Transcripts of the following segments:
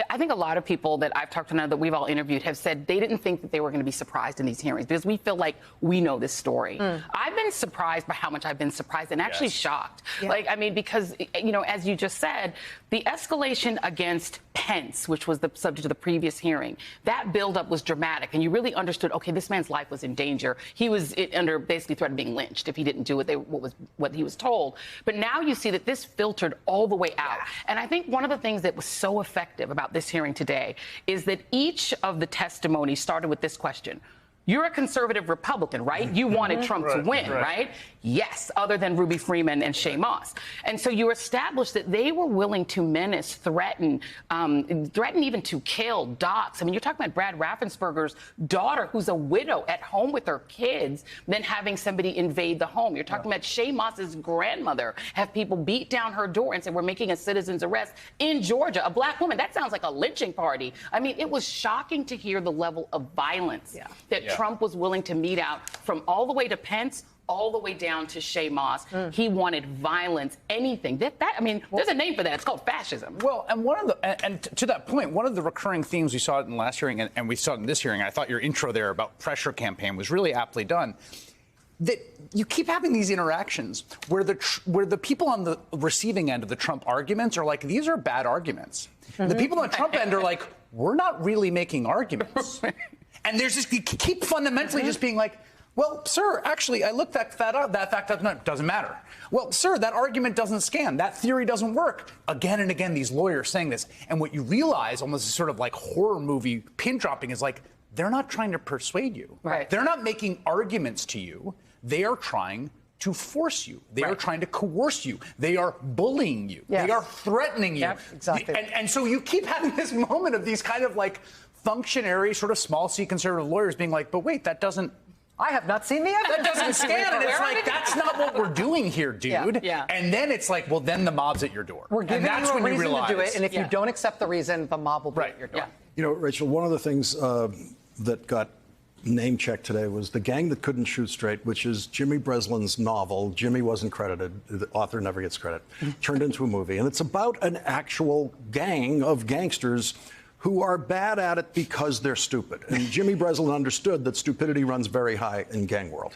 I think a lot of people that I've talked to now that we've all interviewed have said they didn't think that they were going to be surprised in these hearings because we feel like we know this story. I've been surprised by how much I've been surprised and actually shocked. Like, I mean, because, you know, as you just said, the escalation against Pence, which was the subject of the previous hearing, that buildup was dramatic. And you really understood, OK, this man's life was in danger. He was under basically threat of being lynched if he didn't do what he was told. But now you see that this filtered all the way out. And I think one of the things that was so effective about this hearing today is that each of the testimonies started with this question. You're a conservative Republican, right? You wanted Trump to win, right? Yes, other than Ruby Freeman and Shaye Moss. And so you established that they were willing to menace, threaten even to kill, dox. I mean, you're talking about Brad Raffensperger's daughter, who's a widow at home with her kids, then having somebody invade the home. You're talking about Shaye Moss's grandmother have people beat down her door and say, we're making a citizen's arrest in Georgia, a black woman. That sounds like a lynching party. I mean, it was shocking to hear the level of violence that Trump was willing to mete out from all the way to Pence, all the way down to Shaye Moss. He wanted violence, anything. I mean, there's a name for that. It's called fascism. Well, and to that point, one of the recurring themes we saw in the last hearing, and we saw it in this hearing, I thought your intro there about pressure campaign was really aptly done. That you keep having these interactions where the people on the receiving end of the Trump arguments are like, these are bad arguments. The people on the Trump end are like, we're not really making arguments. And there's this, you keep fundamentally just being like, well, sir, actually, I looked that up. That fact doesn't matter. Well, sir, that argument doesn't stand. That theory doesn't work. Again and again, these lawyers saying this. And what you realize, almost sort of like horror movie pin dropping, is like, they're not trying to persuade you. Right. They're not making arguments to you. They are trying to force you. They are trying to coerce you. They are bullying you. They are threatening you. Yep, exactly. And so you keep having this moment of these kind of like functionary, sort of small C conservative lawyers being like, but wait, that doesn't. I have not seen the evidence. That doesn't stand. And it's like, that's not what we're doing here, dude. Yeah. And then it's like, well, then the mob's at your door. We're giving and that's you a when reason you realize, to do it. And if you don't accept the reason, the mob will be at your door. You know, Rachel, one of the things that got name checked today was The Gang That Couldn't Shoot Straight, which is Jimmy Breslin's novel. Jimmy wasn't credited. The author never gets credit. Turned into a movie. And it's about an actual gang of gangsters who are bad at it because they're stupid. And Jimmy Breslin understood that stupidity runs very high in gang world.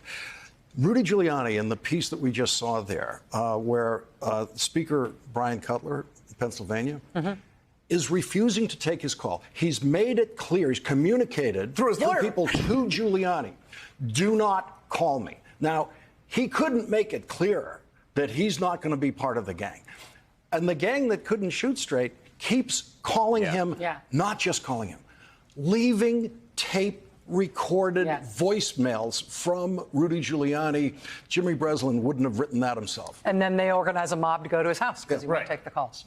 Rudy Giuliani, in the piece that we just saw there, where Speaker Brian Cutler, Pennsylvania, is refusing to take his call. He's made it clear, he's communicated through people to Giuliani, do not call me. Now, he couldn't make it clearer that he's not going to be part of the gang. And the gang that couldn't shoot straight keeps calling him, not just calling him, leaving tape recorded voicemails from Rudy Giuliani. Jimmy Breslin wouldn't have written that himself. And then they organize a mob to go to his house because he won't take the calls.